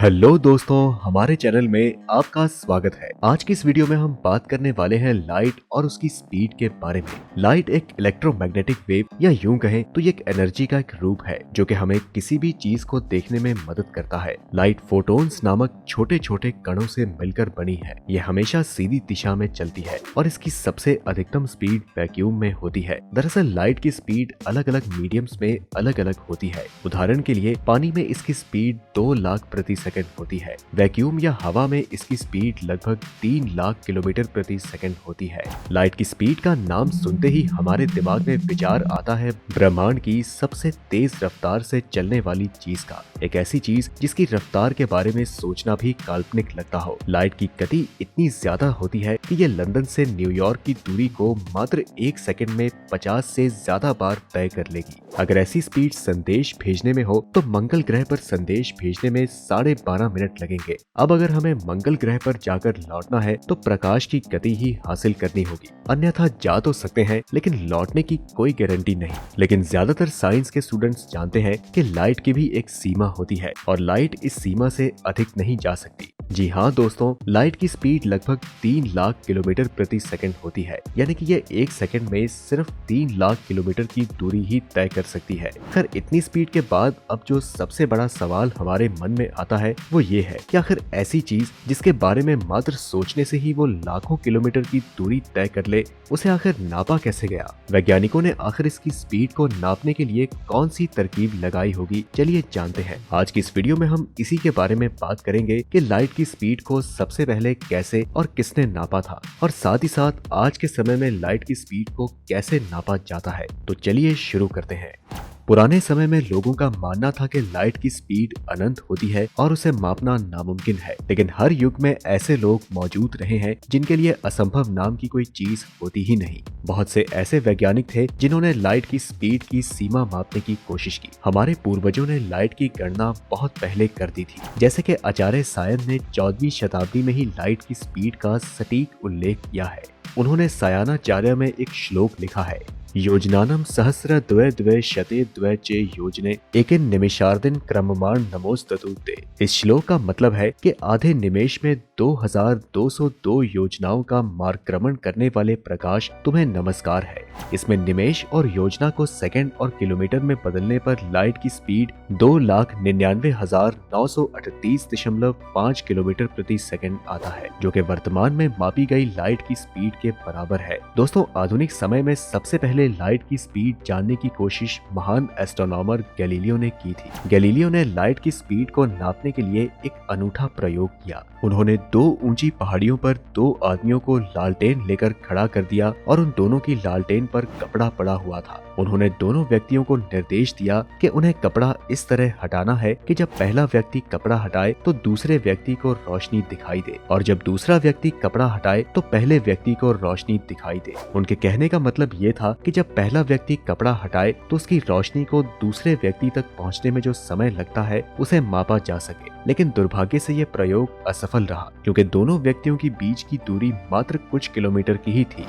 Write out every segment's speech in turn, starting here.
Hello दोस्तों, हमारे channel में आपका स्वागत है। आज की इस वीडियो में हम बात करने वाले हैं लाइट और उसकी स्पीड के बारे में। लाइट एक इलेक्ट्रोमैग्नेटिक वेव या यूं कहें तो ये एक एनर्जी का एक रूप है जो कि हमें किसी भी चीज को देखने में मदद करता है। लाइट फोटॉन्स नामक छोटे छोटे कणों से मिलकर बनी है। ये हमेशा सीधी दिशा में चलती है और इसकी सबसे अधिकतम स्पीड वैक्यूम में होती है। दरअसल लाइट की स्पीड अलग अलग मीडियम्स में अलग अलग होती है। उदाहरण के लिए पानी में इसकी स्पीड 2 लाख प्रति सेकंड होती है। वैक्यूम या हवा में इसकी स्पीड लगभग 3 लाख किलोमीटर प्रति सेकंड होती है। लाइट की स्पीड का नाम सुनते ही हमारे दिमाग में विचार आता है ब्रह्मांड की सबसे तेज रफ्तार से चलने वाली चीज का। एक ऐसी चीज जिसकी रफ्तार के बारे में सोचना भी काल्पनिक लगता हो। लाइट की गति इतनी ज्यादा होती है कि ये लंदन से न्यूयॉर्क की दूरी को मात्र 1 सेकंड में 50 से ज्यादा बार तय कर लेगी। अगर ऐसी स्पीड संदेश भेजने में हो तो मंगल ग्रह पर संदेश भेजने में 12.5 मिनट लगेंगे। अब अगर हमें मंगल ग्रह पर जाकर लौटना है तो प्रकाश की गति ही हासिल करनी होगी, अन्यथा जा तो सकते हैं लेकिन लौटने की कोई गारंटी नहीं। लेकिन ज्यादातर साइंस के स्टूडेंट्स जानते हैं कि लाइट की भी एक सीमा होती है और लाइट इस सीमा से अधिक नहीं जा सकती। जी हाँ दोस्तों, लाइट की स्पीड लगभग 3 लाख किलोमीटर प्रति सेकंड होती है, यानी कि ये 1 सेकंड में सिर्फ 3 लाख किलोमीटर की दूरी ही तय कर सकती है। खैर इतनी स्पीड के बाद अब जो सबसे बड़ा सवाल हमारे मन में आता है वो ये है कि आखिर ऐसी चीज जिसके बारे में मात्र सोचने से ही वो लाखों किलोमीटर की दूरी तय कर ले, उसे आखिर नापा कैसे गया? वैज्ञानिकों ने आखिर इसकी स्पीड को नापने के लिए कौन सी तरकीब लगाई होगी, चलिए जानते हैं। आज की इस वीडियो में हम इसी के बारे में बात करेंगे कि लाइट की स्पीड को सबसे पहले कैसे और किसने नापा था, और साथ ही साथ आज के समय में लाइट की स्पीड को कैसे नापा जाता है। तो चलिए शुरू करते हैं। पुराने समय में लोगों का मानना था कि लाइट की स्पीड अनंत होती है और उसे मापना नामुमकिन है, लेकिन हर युग में ऐसे लोग मौजूद रहे हैं जिनके लिए असंभव नाम की कोई चीज होती ही नहीं। बहुत से ऐसे वैज्ञानिक थे जिन्होंने लाइट की स्पीड की सीमा मापने की कोशिश की। हमारे पूर्वजों ने लाइट की गणना बहुत पहले कर दी थी, जैसे कि आचार्य सायन ने 14वीं शताब्दी में ही लाइट की स्पीड का सटीक उल्लेख किया है। उन्होंने सायानाचार्य में एक श्लोक लिखा है, योजनानम सहस्र द्वे द्वे शते द्वे चे योजने एकिन निमेषार्दिन क्रममाण नमोस्तुते। इस श्लोक का मतलब है कि आधे निमेश में 2202 योजनाओं का मार्गक्रमण करने वाले प्रकाश तुम्हें नमस्कार है। इसमें निमेश और योजना को सेकंड और किलोमीटर में बदलने पर लाइट की स्पीड 2,99,938.5 किलोमीटर प्रति सेकंड आता है, जो कि वर्तमान में मापी गई लाइट की स्पीड के बराबर है। दोस्तों, आधुनिक समय में सबसे पहले लाइट की स्पीड जानने की कोशिश महान एस्ट्रोनॉमर गैलीलियो ने की थी। गैलीलियो ने लाइट की स्पीड को नापने के लिए एक अनूठा प्रयोग किया। उन्होंने 2 ऊंची पहाड़ियों पर 2 आदमियों को लालटेन लेकर खड़ा कर दिया और उन दोनों की लालटेन पर कपड़ा पड़ा हुआ था। उन्होंने दोनों व्यक्तियों को निर्देश दिया कि उन्हें कपड़ा इस तरह हटाना है कि जब पहला व्यक्ति कपड़ा हटाए तो दूसरे व्यक्ति को रोशनी दिखाई दे, और जब दूसरा व्यक्ति कपड़ा हटाए तो पहले व्यक्ति को रोशनी दिखाई दे। उनके कहने का मतलब ये था कि जब पहला व्यक्ति कपड़ा हटाए तो उसकी रोशनी को दूसरे व्यक्ति तक पहुंचने में जो समय लगता है उसे मापा जा सके। लेकिन दुर्भाग्य से यह प्रयोग असफल रहा, क्योंकि दोनों व्यक्तियों के बीच की दूरी मात्र कुछ किलोमीटर की ही थी।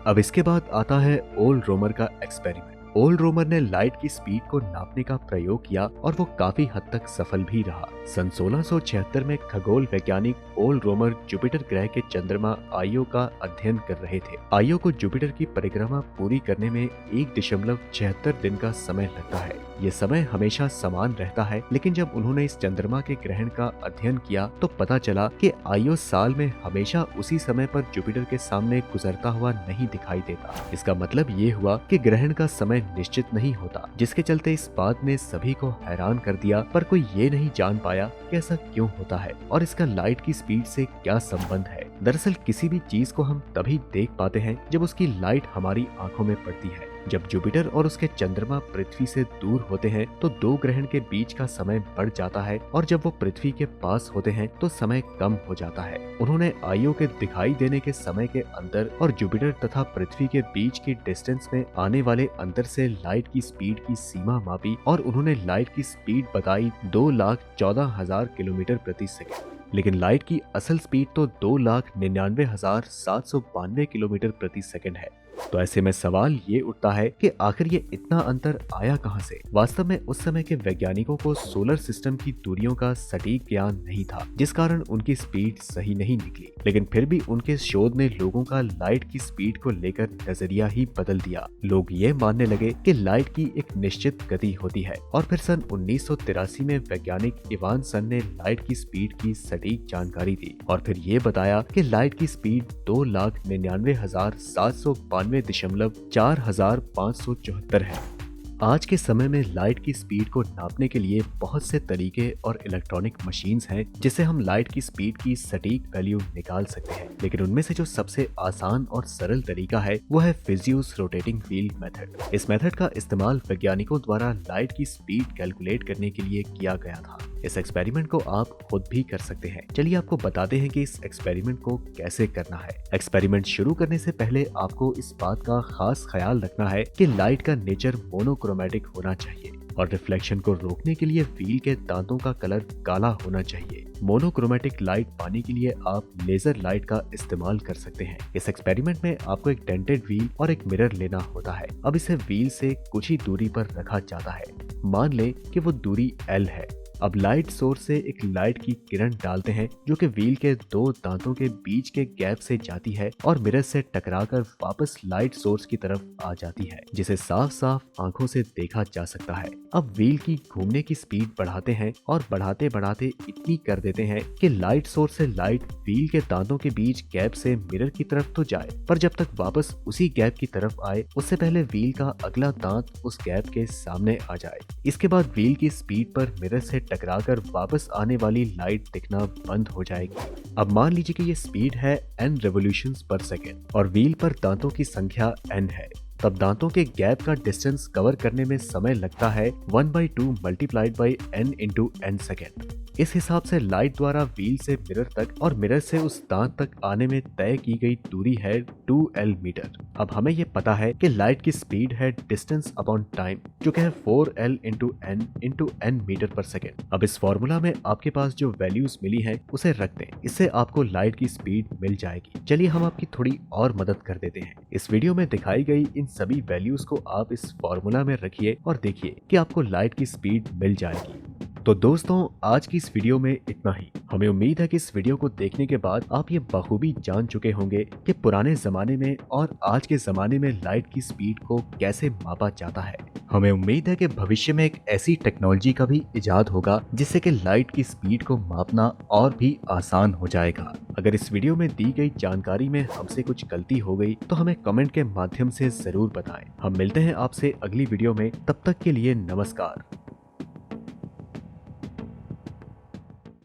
अब इसके बाद आता है ओल्ड रोमर का एक्सपेरिमेंट। ओल्ड रोमर ने लाइट की स्पीड को नापने का प्रयोग किया और वो काफी हद तक सफल भी रहा। सन 1676 में खगोल वैज्ञानिक ओल्ड रोमर जुपिटर ग्रह के चंद्रमा आइयो का अध्ययन कर रहे थे। आइयो को जुपिटर की परिक्रमा पूरी करने में 1.76 दिन का समय लगता है। ये समय हमेशा समान रहता है, लेकिन जब उन्होंने इस चंद्रमा के ग्रहण का अध्ययन किया तो पता चला कि आइयो साल में हमेशा उसी समय पर जुपिटर के सामने गुजरता हुआ नहीं दिखाई देता। इसका मतलब ये हुआ कि ग्रहण का समय निश्चित नहीं होता, जिसके चलते इस बात ने सभी को हैरान कर दिया, पर कोई ये नहीं जान पाया कि ऐसा क्यों होता है और इसका लाइट की स्पीड से क्या संबंध है। दरअसल किसी भी चीज को हम तभी देख पाते हैं जब उसकी लाइट हमारी आंखों में पड़ती है। जब जुपिटर और उसके चंद्रमा पृथ्वी से दूर होते हैं तो 2 ग्रहण के बीच का समय बढ़ जाता है, और जब वो पृथ्वी के पास होते हैं तो समय कम हो जाता है। उन्होंने आइयो के दिखाई देने के समय के अंतर और जुपिटर तथा पृथ्वी के बीच की डिस्टेंस में आने वाले अंतर से लाइट की स्पीड की सीमा मापी, और उन्होंने लाइट की स्पीड बताई 2,14,000 किलोमीटर प्रति सेकंड। लेकिन लाइट की असल स्पीड तो 2,99,792 किलोमीटर प्रति सेकंड है। तो ऐसे में सवाल ये उठता है कि आखिर ये इतना अंतर आया कहां से। वास्तव में उस समय के वैज्ञानिकों को सोलर सिस्टम की दूरियों का सटीक ज्ञान नहीं था, जिस कारण उनकी स्पीड सही नहीं निकली। लेकिन फिर भी उनके शोध ने लोगों का लाइट की स्पीड को लेकर नजरिया ही बदल दिया। लोग ये मानने लगे कि लाइट की एक निश्चित गति होती है। और फिर सन 1983 में वैज्ञानिक इवान सन ने लाइट की स्पीड की सटीक जानकारी दी और फिर ये बताया कि लाइट की स्पीड 2,99,792.4574 है। आज के समय में लाइट की स्पीड को नापने के लिए बहुत से तरीके और इलेक्ट्रॉनिक मशीन्स हैं जिससे हम लाइट की स्पीड की सटीक वैल्यू निकाल सकते हैं। लेकिन उनमें से जो सबसे आसान और सरल तरीका है वो है फिजियोस रोटेटिंग व्हील मेथड। इस मेथड का इस्तेमाल वैज्ञानिकों द्वारा लाइट की स्पीड कैलकुलेट करने के लिए किया गया था। इस एक्सपेरिमेंट को आप खुद भी कर सकते हैं। चलिए आपको बताते हैं कि इस एक्सपेरिमेंट को कैसे करना है। एक्सपेरिमेंट शुरू करने से पहले आपको इस बात का खास ख्याल रखना है कि लाइट का नेचर मोनोक्रोमेटिक होना चाहिए और रिफ्लेक्शन को रोकने के लिए व्हील के दांतों का कलर काला होना चाहिए। मोनोक्रोमेटिक लाइट पाने के लिए आप लेजर लाइट का इस्तेमाल कर सकते हैं। इस एक्सपेरिमेंट में आपको एक डेंटेड व्हील और एक मिरर लेना होता है। अब इसे व्हील से कुछ ही दूरी पर रखा जाता है। मान लें कि वो दूरी L है। अब लाइट सोर्स से एक लाइट की किरण डालते हैं जो कि व्हील के दो दांतों के बीच के गैप से जाती है और मिरर से टकराकर वापस लाइट सोर्स की तरफ आ जाती है, जिसे साफ साफ आंखों से देखा जा सकता है। अब व्हील की घूमने की स्पीड बढ़ाते हैं और बढ़ाते बढ़ाते इतनी कर देते हैं कि लाइट सोर्स से लाइट व्हील के दांतों के बीच गैप से मिरर की तरफ तो जाए, पर जब तक वापस उसी गैप की तरफ आए उससे पहले व्हील का अगला दांत उस गैप के सामने आ जाए। इसके बाद व्हील की स्पीड पर मिरर से टकराकर वापस आने वाली लाइट दिखना बंद हो जाएगी। अब मान लीजिए कि ये स्पीड है n रेवोल्यूशंस पर सेकेंड और व्हील पर दांतों की संख्या n है। तब दांतों के गैप का डिस्टेंस कवर करने में समय लगता है 1/2 multiplied by n into n second. इस हिसाब से लाइट द्वारा व्हील से मिरर तक और मिरर से उस दांत तक आने में तय की गई दूरी है 2L मीटर। अब हमें ये पता है कि लाइट की स्पीड है डिस्टेंस अपॉन टाइम, जो कि है 4L इंटू n मीटर पर सेकेंड। अब इस फॉर्मूला में आपके पास जो वैल्यूज मिली हैं उसे रख दें, इससे आपको लाइट की स्पीड मिल जाएगी। चलिए हम आपकी थोड़ी और मदद कर देते हैं। इस वीडियो में दिखाई गई इन सभी वैल्यूज को आप इस फॉर्मूला में रखिए और देखिए कि आपको लाइट की स्पीड मिल जाएगी। तो दोस्तों, आज की इस वीडियो में इतना ही। हमें उम्मीद है कि इस वीडियो को देखने के बाद आप ये बखूबी जान चुके होंगे कि पुराने जमाने में और आज के जमाने में लाइट की स्पीड को कैसे मापा जाता है। हमें उम्मीद है कि भविष्य में एक ऐसी टेक्नोलॉजी का भी इजाद होगा जिससे कि लाइट की स्पीड को मापना और भी आसान हो जाएगा। अगर इस वीडियो में दी गई जानकारी में हमसे कुछ गलती हो गई तो हमें कमेंट के माध्यम से जरूर बताएं। हम मिलते हैं आपसे अगली वीडियो में, तब तक के लिए नमस्कार।